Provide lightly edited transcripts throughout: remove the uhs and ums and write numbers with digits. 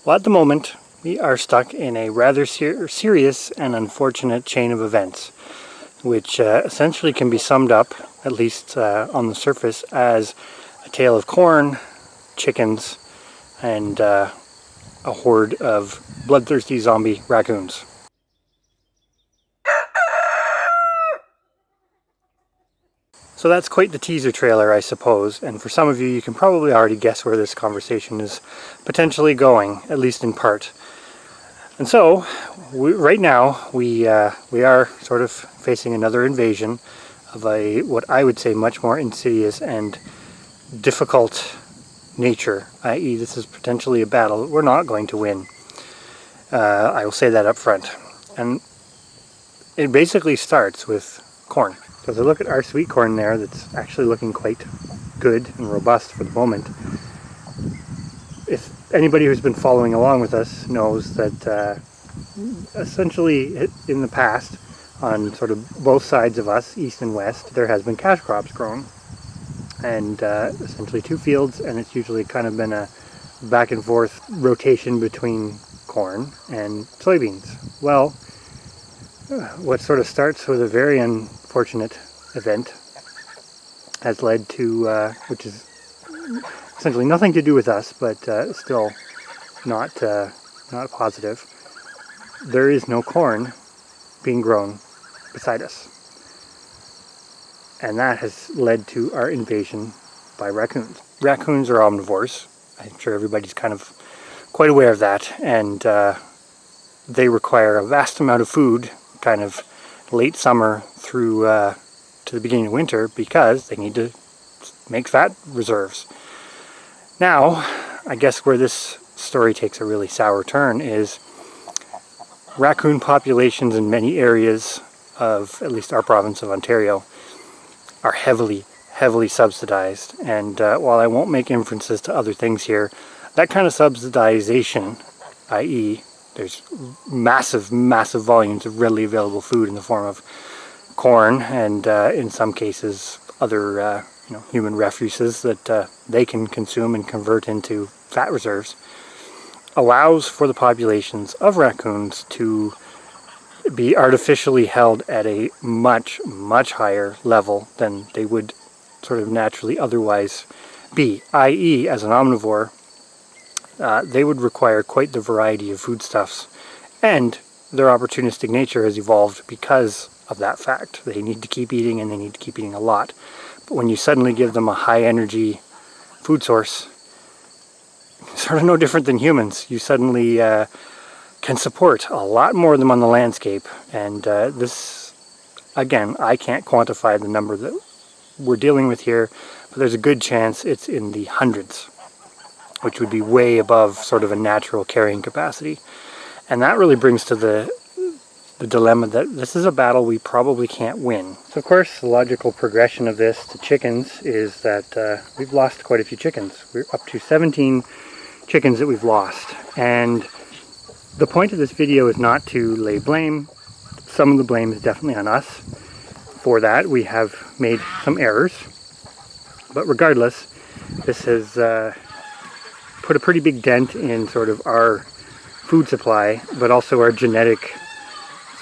Well, at the moment, we are stuck in a rather serious and unfortunate chain of events, which essentially can be summed up, at least on the surface, as a tale of corn, chickens, and a horde of bloodthirsty zombie raccoons. So that's quite the teaser trailer, I suppose, and for some of you, you can probably already guess where this conversation is potentially going, at least in part. And so, right now, we are sort of facing another invasion of what I would say much more insidious and difficult nature, i.e. this is potentially a battle we're not going to win. I will say that up front. And it basically starts with corn. So if I look at our sweet corn there, that's actually looking quite good and robust for the moment. If anybody who's been following along with us knows that essentially in the past, on sort of both sides of us, east and west, there has been cash crops grown. And essentially two fields, and it's usually kind of been a back and forth rotation between corn and soybeans. Well, what sort of starts with a very unfortunate event has led to, which is essentially nothing to do with us, but still not positive. There is no corn being grown beside us. And that has led to our invasion by raccoons. Raccoons are omnivores. I'm sure everybody's kind of quite aware of that. And they require a vast amount of food, kind of late summer through to the beginning of winter, because they need to make fat reserves. Now, I guess where this story takes a really sour turn is raccoon populations in many areas of at least our province of Ontario are heavily subsidized. And while I won't make inferences to other things here, that kind of subsidization, i.e. there's massive volumes of readily available food in the form of corn and in some cases other human refuges that they can consume and convert into fat reserves, allows for the populations of raccoons to be artificially held at a much higher level than they would sort of naturally otherwise be, i.e. as an omnivore, they would require quite the variety of foodstuffs, and their opportunistic nature has evolved because of that fact. They need to keep eating, and they need to keep eating a lot. But when you suddenly give them a high energy food source, sort of no different than humans, you suddenly can support a lot more of them on the landscape. And this, again, I can't quantify the number that we're dealing with here, but there's a good chance it's in the hundreds, which would be way above sort of a natural carrying capacity. And that really brings to the dilemma that this is a battle we probably can't win. So of course the logical progression of this to chickens is that we've lost quite a few chickens. We're up to 17 chickens that we've lost. And the point of this video is not to lay blame. Some of the blame is definitely on us. For that we have made some errors. But regardless, this has put a pretty big dent in sort of our food supply, but also our genetic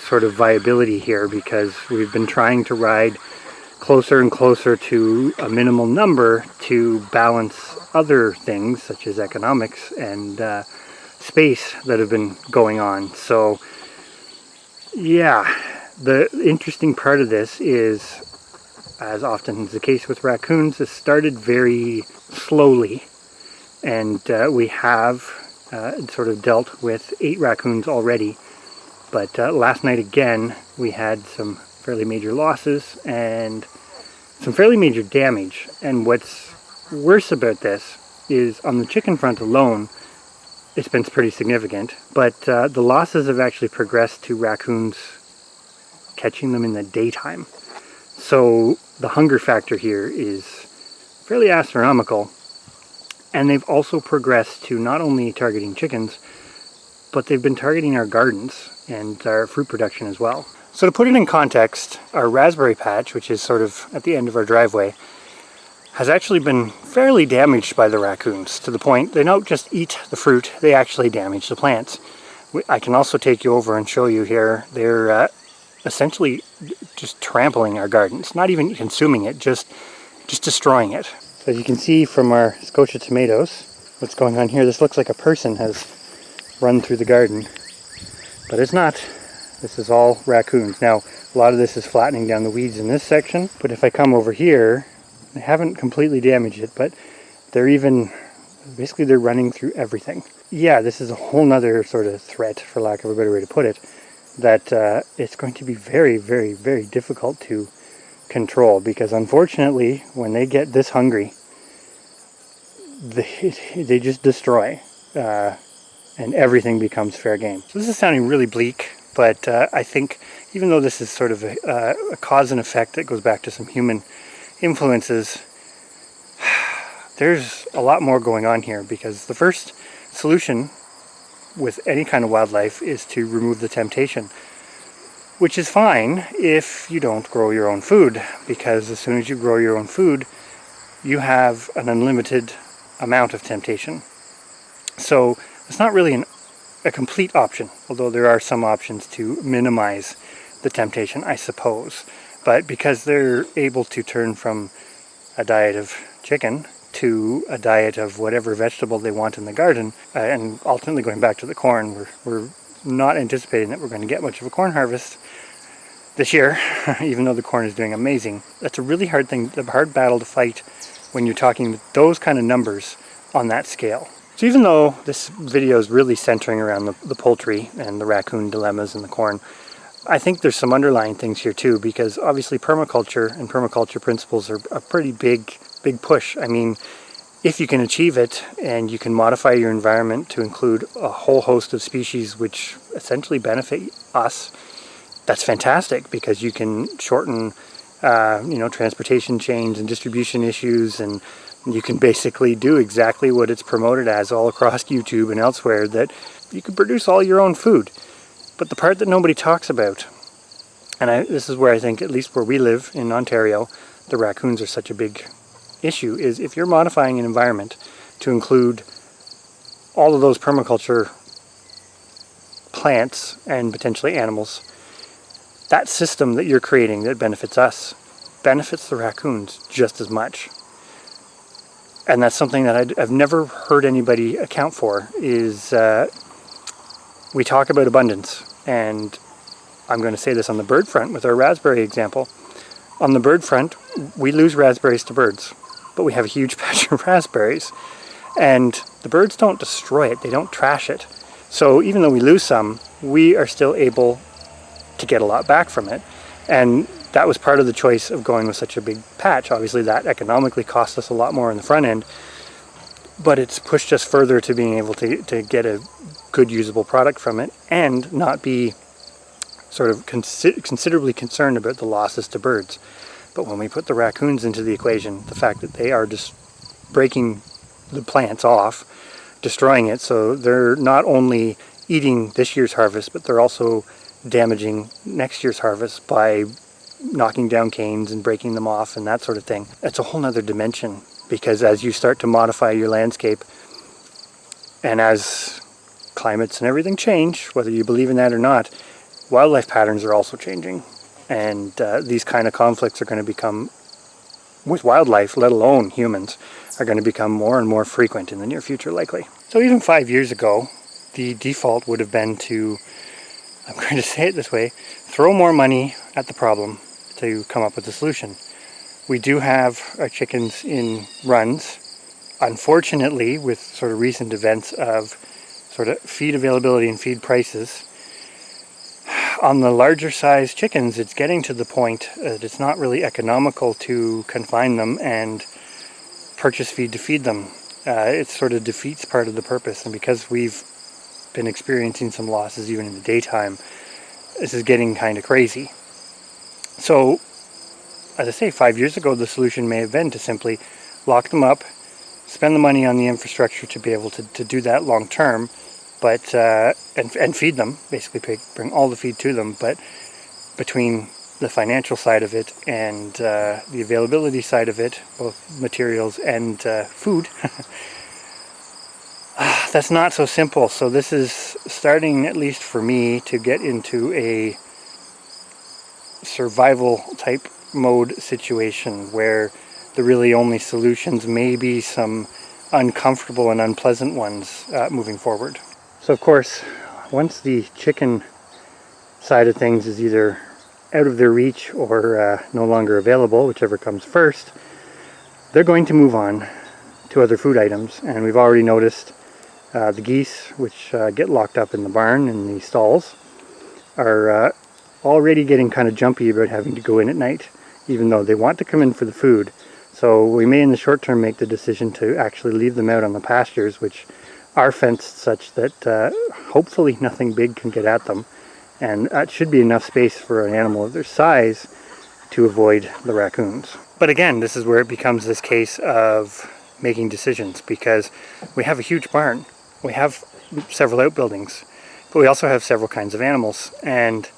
sort of viability here, because we've been trying to ride closer and closer to a minimal number to balance other things such as economics and space that have been going on. So yeah, the interesting part of this is, as often is the case with raccoons, it started very slowly, and we have sort of dealt with 8 raccoons already. But last night again we had some fairly major losses and some fairly major damage. And what's worse about this is on the chicken front alone, it's been pretty significant. But the losses have actually progressed to raccoons catching them in the daytime. So the hunger factor here is fairly astronomical. And they've also progressed to not only targeting chickens, but they've been targeting our gardens and our fruit production as well. So to put it in context, our raspberry patch, which is sort of at the end of our driveway, has actually been fairly damaged by the raccoons, to the point they don't just eat the fruit, they actually damage the plants. I can also take you over and show you here. They're essentially just trampling our gardens, not even consuming it, just destroying it. So as you can see from our Scotia tomatoes, what's going on here, this looks like a person has run through the garden, but it's not. This is all raccoons. Now, a lot of this is flattening down the weeds in this section, but if I come over here, they haven't completely damaged it, but they're running through everything. Yeah, this is a whole nother sort of threat, for lack of a better way to put it, that it's going to be very, very, very difficult to control, because unfortunately, when they get this hungry, they just destroy, and everything becomes fair game. So this is sounding really bleak, but I think even though this is sort of a cause and effect that goes back to some human influences, there's a lot more going on here, because the first solution with any kind of wildlife is to remove the temptation, which is fine if you don't grow your own food, because as soon as you grow your own food, you have an unlimited amount of temptation. So it's not really a complete option, although there are some options to minimize the temptation, I suppose. But because they're able to turn from a diet of chicken to a diet of whatever vegetable they want in the garden, and ultimately going back to the corn, we're not anticipating that we're going to get much of a corn harvest this year, even though the corn is doing amazing. That's a really hard battle to fight when you're talking those kind of numbers on that scale. So even though this video is really centering around the poultry and the raccoon dilemmas and the corn, I think there's some underlying things here too, because obviously permaculture and permaculture principles are a pretty big push. I mean, if you can achieve it and you can modify your environment to include a whole host of species which essentially benefit us, that's fantastic, because you can shorten transportation chains and distribution issues, and you can basically do exactly what it's promoted as all across YouTube and elsewhere, that you can produce all your own food. But the part that nobody talks about, and this is where I think, at least where we live in Ontario, the raccoons are such a big issue, is if you're modifying an environment to include all of those permaculture plants and potentially animals, that system that you're creating that benefits us benefits the raccoons just as much. And that's something that I've never heard anybody account for, is we talk about abundance, and I'm going to say this on the bird front with our raspberry example. On the bird front, we lose raspberries to birds, but we have a huge patch of raspberries, and the birds don't destroy it, they don't trash it. So even though we lose some, we are still able to get a lot back from it. And that was part of the choice of going with such a big patch. Obviously that economically cost us a lot more on the front end, but it's pushed us further to being able to get a good usable product from it and not be sort of considerably concerned about the losses to birds. But when we put the raccoons into the equation, the fact that they are just breaking the plants off, destroying it, so they're not only eating this year's harvest, but they're also damaging next year's harvest by knocking down canes and breaking them off and that sort of thing. That's a whole nother dimension, because as you start to modify your landscape, and as climates and everything change, whether you believe in that or not, wildlife patterns are also changing. And these kind of conflicts are going to become, with wildlife, let alone humans, are going to become more and more frequent in the near future, likely. So even 5 years ago, the default would have been to, I'm going to say it this way, throw more money at the problem to come up with a solution. We do have our chickens in runs. Unfortunately, with sort of recent events of sort of feed availability and feed prices, on the larger size chickens, it's getting to the point that it's not really economical to confine them and purchase feed to feed them. It sort of defeats part of the purpose, and because we've been experiencing some losses even in the daytime, this is getting kind of crazy. So, as I say, 5 years ago, the solution may have been to simply lock them up, spend the money on the infrastructure to be able to do that long term, but and feed them, basically bring all the feed to them. But between the financial side of it and the availability side of it, both materials and food, that's not so simple. So this is starting, at least for me, to get into a survival type mode situation where the really only solutions may be some uncomfortable and unpleasant ones moving forward. So of course, once the chicken side of things is either out of their reach or no longer available, whichever comes first, they're going to move on to other food items. And we've already noticed the geese, which get locked up in the barn in the stalls, are already getting kind of jumpy about having to go in at night, even though they want to come in for the food. So we may in the short term make the decision to actually leave them out on the pastures, which are fenced such that hopefully nothing big can get at them. And that should be enough space for an animal of their size to avoid the raccoons. But again, this is where it becomes this case of making decisions, because we have a huge barn. We have several outbuildings, but we also have several kinds of animals. And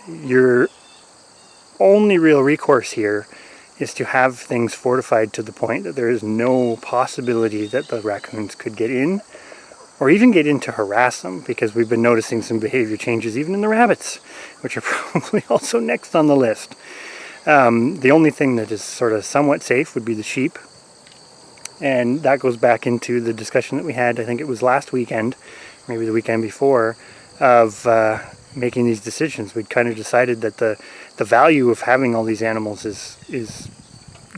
your only real recourse here is to have things fortified to the point that there is no possibility that the raccoons could get in or even get in to harass them, because we've been noticing some behavior changes even in the rabbits, which are probably also next on the list. The only thing that is sort of somewhat safe would be the sheep, and that goes back into the discussion that we had, I think it was last weekend, maybe the weekend before, of making these decisions. We'd kind of decided that the value of having all these animals is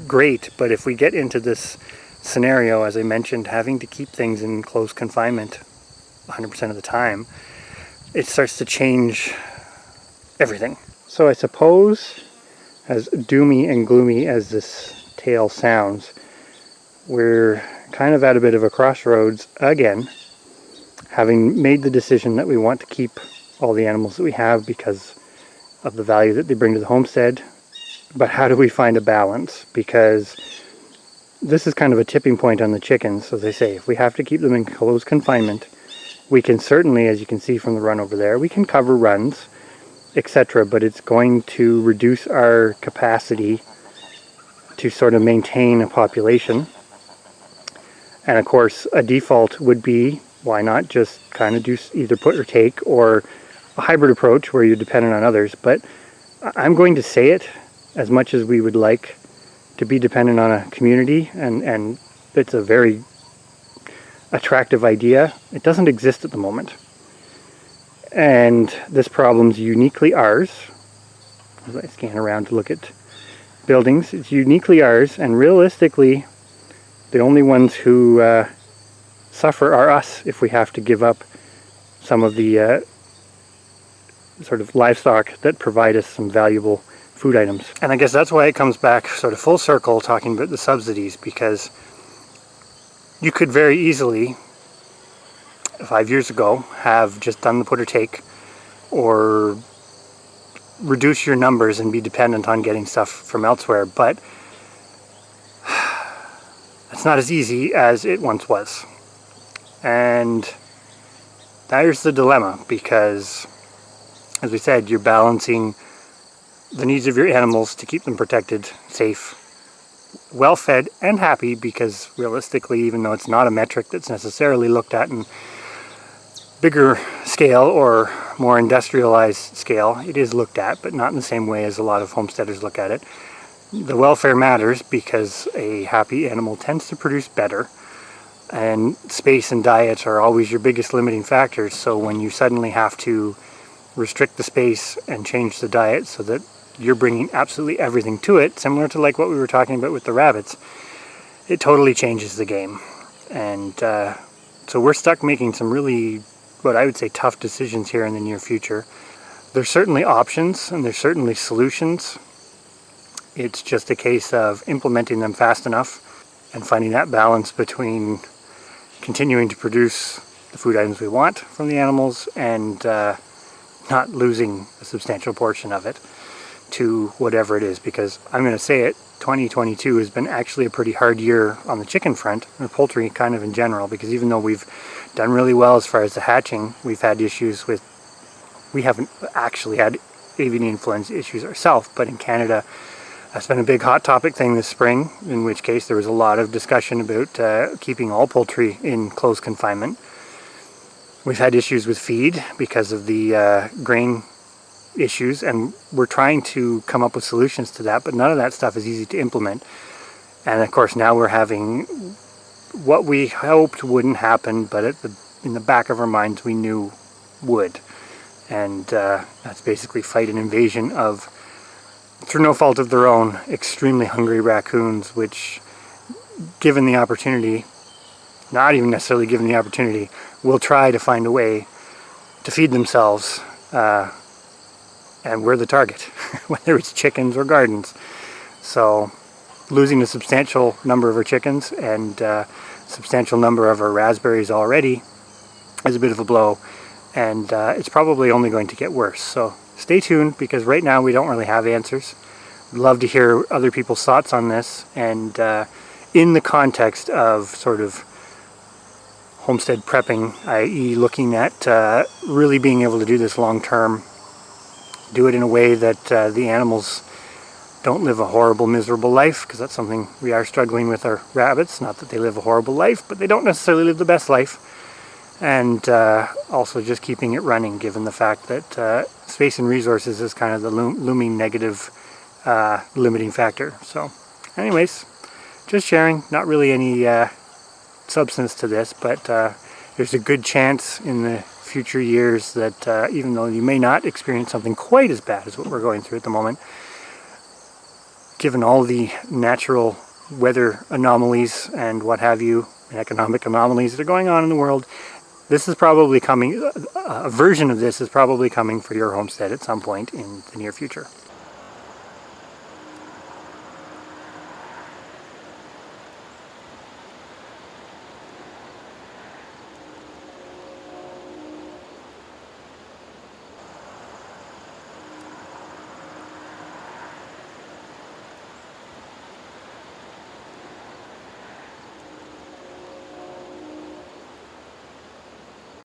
great, but if we get into this scenario, as I mentioned, having to keep things in close confinement 100% of the time, it starts to change everything. So I suppose, as doomy and gloomy as this tale sounds, we're kind of at a bit of a crossroads again, having made the decision that we want to keep all the animals that we have because of the value that they bring to the homestead. But how do we find a balance? Because this is kind of a tipping point on the chickens, as they say. If we have to keep them in close confinement, we can certainly, as you can see from the run over there, we can cover runs, etc., but it's going to reduce our capacity to sort of maintain a population. And of course, a default would be, why not just kind of do either put or take, or a hybrid approach where you're dependent on others. But I'm going to say it, as much as we would like to be dependent on a community, and it's a very attractive idea, it doesn't exist at the moment. And this problem's uniquely ours. As I scan around to look at buildings, it's uniquely ours, and realistically, the only ones who suffer are us if we have to give up some of the sort of livestock that provide us some valuable food items. And I guess that's why it comes back sort of full circle talking about the subsidies, because you could very easily, 5 years ago, have just done the put or take, or reduce your numbers and be dependent on getting stuff from elsewhere. But it's not as easy as it once was. And there's the dilemma, because, as we said, you're balancing the needs of your animals to keep them protected, safe, well-fed, and happy, because realistically, even though it's not a metric that's necessarily looked at in bigger scale or more industrialized scale, it is looked at, but not in the same way as a lot of homesteaders look at it. The welfare matters because a happy animal tends to produce better, and space and diet are always your biggest limiting factors. So when you suddenly have to restrict the space and change the diet so that you're bringing absolutely everything to it, similar to like what we were talking about with the rabbits, it totally changes the game. And so we're stuck making some really, what I would say, tough decisions here in the near future. There's certainly options and there's certainly solutions. It's just a case of implementing them fast enough and finding that balance between continuing to produce the food items we want from the animals and not losing a substantial portion of it to whatever it is. Because I'm going to say it, 2022 has been actually a pretty hard year on the chicken front, and poultry kind of in general, because even though we've done really well as far as the hatching, we've had issues with, we haven't actually had avian influenza issues ourselves, but in Canada that's been a big hot topic thing this spring, in which case there was a lot of discussion about keeping all poultry in close confinement. We've had issues with feed because of the grain issues, and we're trying to come up with solutions to that, but none of that stuff is easy to implement. And of course now we're having what we hoped wouldn't happen, but in the back of our minds we knew would. And that's basically fight an invasion of, through no fault of their own, extremely hungry raccoons, which, given the opportunity, not even necessarily given the opportunity, will try to find a way to feed themselves, and we're the target, whether it's chickens or gardens. So losing a substantial number of our chickens and a substantial number of our raspberries already is a bit of a blow, and it's probably only going to get worse. So stay tuned, because right now we don't really have answers. I'd love to hear other people's thoughts on this, and in the context of sort of homestead prepping, i.e. looking at really being able to do this long term, do it in a way that the animals don't live a horrible, miserable life, because that's something we are struggling with our rabbits. Not that they live a horrible life, but they don't necessarily live the best life. And also just keeping it running, given the fact that space and resources is kind of the looming negative limiting factor. So anyways, just sharing, not really any substance to this, but there's a good chance in the future years that even though you may not experience something quite as bad as what we're going through at the moment, given all the natural weather anomalies and what have you, and economic anomalies that are going on in the world, this is probably coming, a version of this is probably coming for your homestead at some point in the near future.